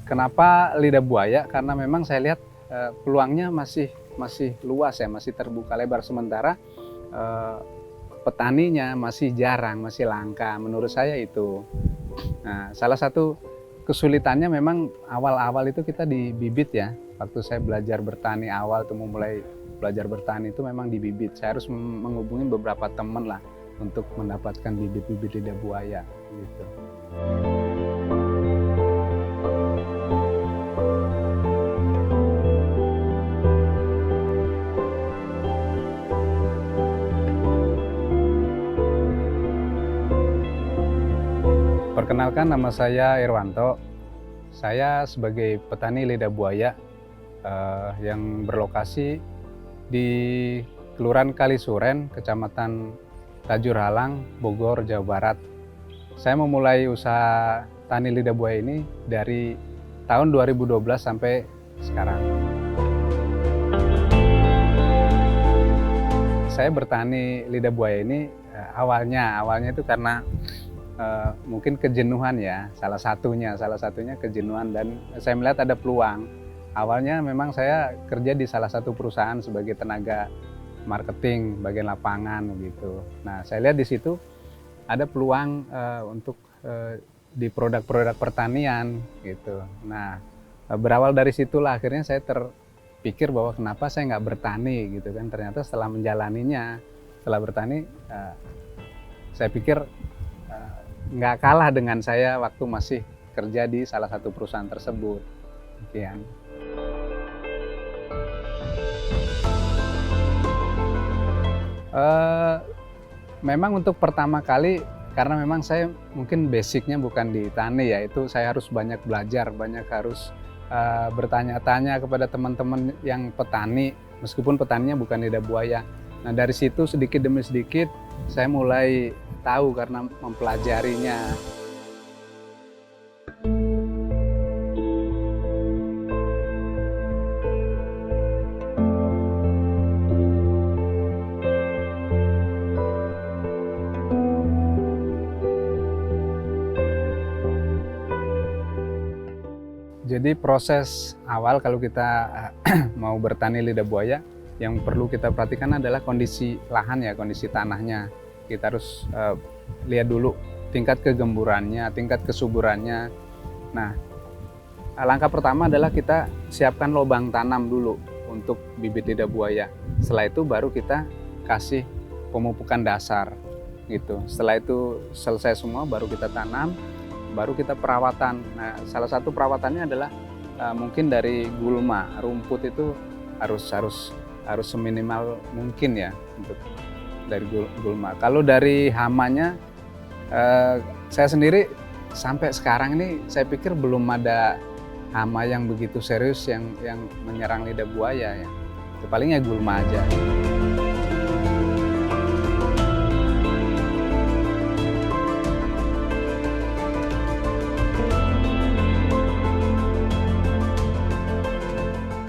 Kenapa lidah buaya? Karena memang saya lihat peluangnya masih luas ya, masih terbuka lebar, sementara eh, petaninya masih jarang, masih langka. Menurut saya itu. Nah, salah satu kesulitannya memang awal-awal itu kita di bibit ya. Waktu saya belajar bertani awal tuh mulai belajar bertani itu memang di bibit. Saya harus menghubungi beberapa teman lah untuk mendapatkan bibit-bibit lidah buaya gitu. Perkenalkan, nama saya Irwanto. Saya sebagai petani lidah buaya yang berlokasi di Kelurahan Kalisuren, Kecamatan Tajur Halang, Bogor, Jawa Barat. Saya memulai usaha tani lidah buaya ini dari tahun 2012 sampai sekarang. Saya bertani lidah buaya ini awalnya itu karena mungkin kejenuhan ya, salah satunya kejenuhan, dan saya melihat ada peluang. Awalnya memang saya kerja di salah satu perusahaan sebagai tenaga marketing bagian lapangan gitu. Nah, saya lihat di situ ada peluang untuk di produk-produk pertanian gitu. Nah, berawal dari situlah akhirnya saya terpikir bahwa kenapa saya nggak bertani gitu kan. Ternyata setelah menjalaninya, setelah bertani, saya pikir nggak kalah dengan saya waktu masih kerja di salah satu perusahaan tersebut. Demikian. Memang untuk pertama kali, karena memang saya mungkin basicnya bukan di tani ya, itu saya harus banyak belajar, banyak harus bertanya-tanya kepada teman-teman yang petani, meskipun petaninya bukan lidah buaya. Nah, dari situ sedikit demi sedikit saya mulai tahu karena mempelajarinya. Jadi proses awal kalau kita mau bertani lidah buaya, yang perlu kita perhatikan adalah kondisi lahan ya, kondisi tanahnya. Kita harus lihat dulu tingkat kegemburannya, tingkat kesuburannya. Nah, langkah pertama adalah kita siapkan lubang tanam dulu untuk bibit lidah buaya. Setelah itu baru kita kasih pemupukan dasar gitu. Setelah itu selesai semua baru kita tanam, baru kita perawatan. Nah, salah satu perawatannya adalah mungkin dari gulma, rumput itu harus seminimal mungkin ya untuk dari gulma. Kalau dari hamanya, saya sendiri sampai sekarang ini saya pikir belum ada hama yang begitu serius yang menyerang lidah buaya ya. Itu palingnya gulma aja.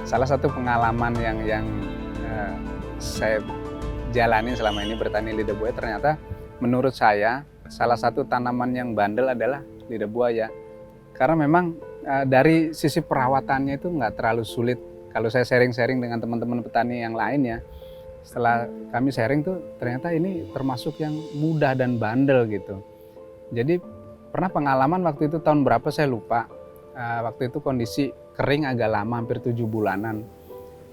Salah satu pengalaman yang saya jalani selama ini bertani lidah buaya, ternyata menurut saya salah satu tanaman yang bandel adalah lidah buaya. Karena memang dari sisi perawatannya itu nggak terlalu sulit. Kalau saya sharing-sharing dengan teman-teman petani yang lainnya, setelah kami sharing tuh ternyata ini termasuk yang mudah dan bandel gitu. Jadi pernah pengalaman waktu itu tahun berapa saya lupa. Waktu itu kondisi kering agak lama, hampir 7 bulanan.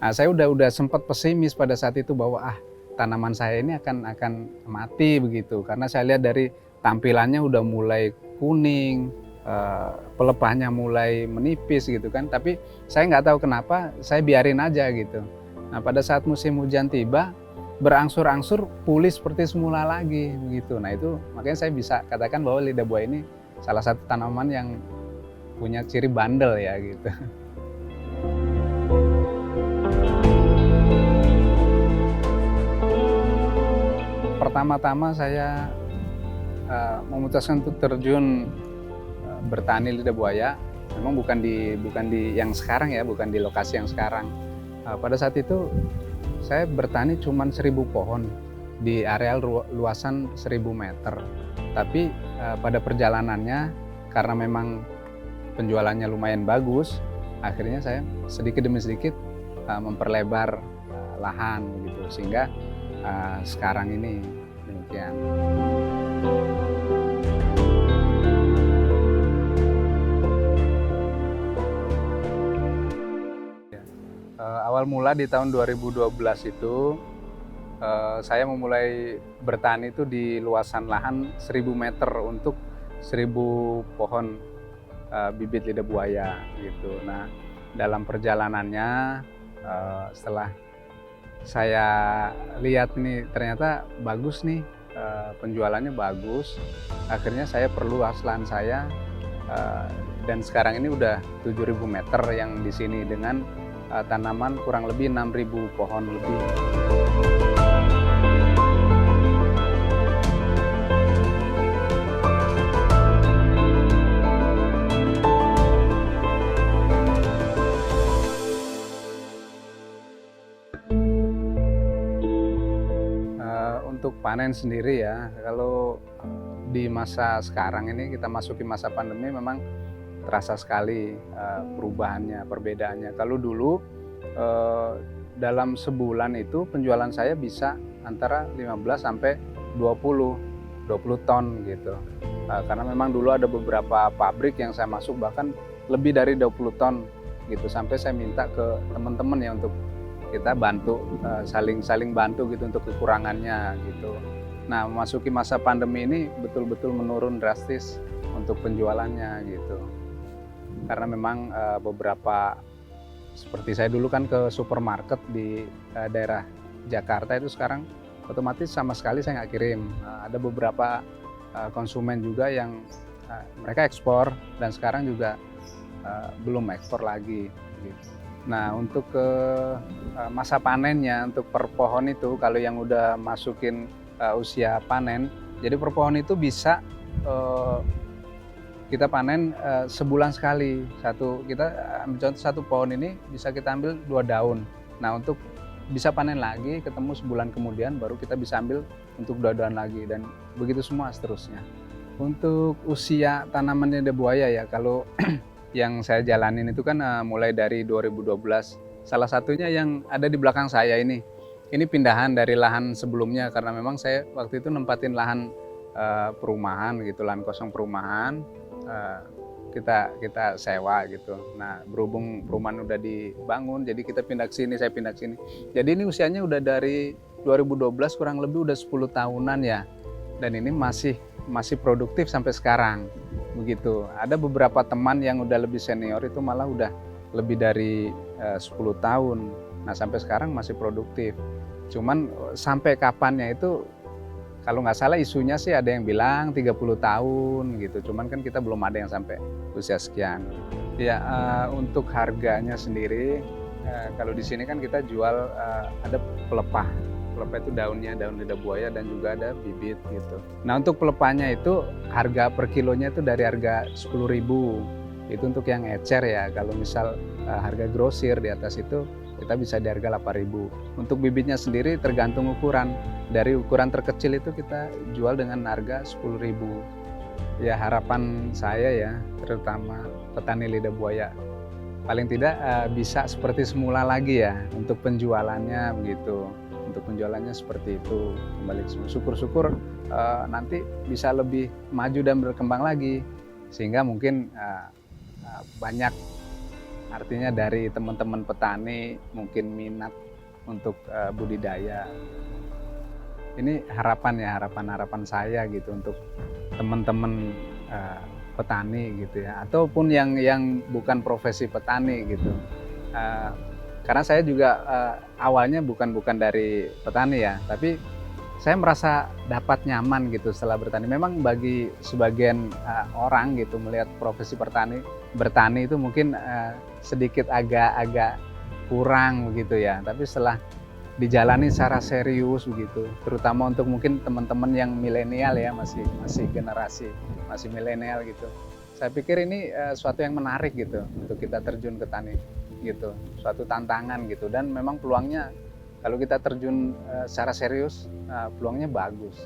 Nah, saya udah sempat pesimis pada saat itu bahwa tanaman saya ini akan mati begitu, karena saya lihat dari tampilannya udah mulai kuning, pelepahnya mulai menipis gitu kan. Tapi saya nggak tahu kenapa, saya biarin aja gitu. Nah, pada saat musim hujan tiba, berangsur-angsur pulih seperti semula lagi begitu. Nah, itu makanya saya bisa katakan bahwa lidah buaya ini salah satu tanaman yang punya ciri bandel ya gitu. Pertama-tama saya memutuskan untuk terjun bertani lidah buaya, memang bukan di yang sekarang ya, bukan di lokasi yang sekarang. Pada saat itu saya bertani cuma 1.000 pohon di areal luasan 1.000 meter. Tapi pada perjalanannya, karena memang penjualannya lumayan bagus, akhirnya saya sedikit demi sedikit memperlebar lahan gitu, sehingga sekarang ini demikian. Awal mula di tahun 2012 itu saya memulai bertani itu di luasan lahan 1000 meter untuk 1000 pohon bibit lidah buaya gitu. Nah, dalam perjalanannya setelah saya lihat nih ternyata bagus nih, penjualannya bagus, akhirnya saya perluas lahan saya dan sekarang ini udah 7.000 meter yang di sini dengan tanaman kurang lebih 6.000 pohon lebih. Untuk panen sendiri ya, kalau di masa sekarang ini kita masuki masa pandemi memang terasa sekali perubahannya, perbedaannya. Kalau dulu dalam sebulan itu penjualan saya bisa antara 15 sampai 20 ton gitu. Karena memang dulu ada beberapa pabrik yang saya masuk bahkan lebih dari 20 ton gitu, sampai saya minta ke teman-teman ya untuk kita bantu, saling bantu gitu untuk kekurangannya gitu. Nah, memasuki masa pandemi ini betul-betul menurun drastis untuk penjualannya gitu. Karena memang beberapa, seperti saya dulu kan ke supermarket di daerah Jakarta itu sekarang otomatis sama sekali saya nggak kirim. Ada beberapa konsumen juga yang mereka ekspor dan sekarang juga belum ekspor lagi gitu. Nah, untuk ke masa panennya, untuk per pohon itu kalau yang udah masukin usia panen, jadi per pohon itu bisa kita panen sebulan sekali. Kita ambil contoh, satu pohon ini bisa kita ambil 2 daun. Nah, untuk bisa panen lagi, ketemu sebulan kemudian baru kita bisa ambil untuk 2 daun lagi, dan begitu semua seterusnya. Untuk usia tanaman lidah buaya ya, kalau yang saya jalanin itu kan mulai dari 2012. Salah satunya yang ada di belakang saya ini pindahan dari lahan sebelumnya, karena memang saya waktu itu nempatin lahan perumahan gitu, lahan kosong perumahan, kita sewa gitu. Nah, berhubung perumahan udah dibangun, jadi kita pindah ke sini, saya pindah ke sini. Jadi ini usianya udah dari 2012 kurang lebih udah 10 tahunan ya, dan ini masih produktif sampai sekarang begitu. Ada beberapa teman yang udah lebih senior itu malah udah lebih dari 10 tahun. Nah, sampai sekarang masih produktif. Cuman sampai kapannya itu kalau nggak salah isunya sih ada yang bilang 30 tahun gitu. Cuman kan kita belum ada yang sampai usia sekian. Ya, untuk harganya sendiri kalau di sini kan kita jual ada pelepah. Pelepah itu daunnya, daun lidah buaya, dan juga ada bibit gitu. Nah, untuk pelepahnya itu harga per kilonya itu dari harga 10.000. Itu untuk yang ecer ya. Kalau misal harga grosir di atas itu kita bisa di harga 8.000. Untuk bibitnya sendiri tergantung ukuran. Dari ukuran terkecil itu kita jual dengan harga 10.000. Ya, harapan saya ya, terutama petani lidah buaya, paling tidak bisa seperti semula lagi ya untuk penjualannya begitu. Untuk penjualannya seperti itu, kembali syukur-syukur nanti bisa lebih maju dan berkembang lagi, sehingga mungkin banyak, artinya dari teman-teman petani mungkin minat untuk budidaya. Ini harapan saya gitu untuk teman-teman petani gitu ya, ataupun yang bukan profesi petani gitu. Karena saya juga awalnya bukan dari petani ya, tapi saya merasa dapat nyaman gitu setelah bertani. Memang bagi sebagian orang gitu melihat profesi bertani itu mungkin sedikit agak kurang begitu ya. Tapi setelah dijalani secara serius begitu, terutama untuk mungkin teman-teman yang milenial ya, masih generasi masih milenial gitu. Saya pikir ini suatu yang menarik gitu untuk kita terjun ke tani gitu, suatu tantangan gitu, dan memang peluangnya kalau kita terjun secara serius peluangnya bagus.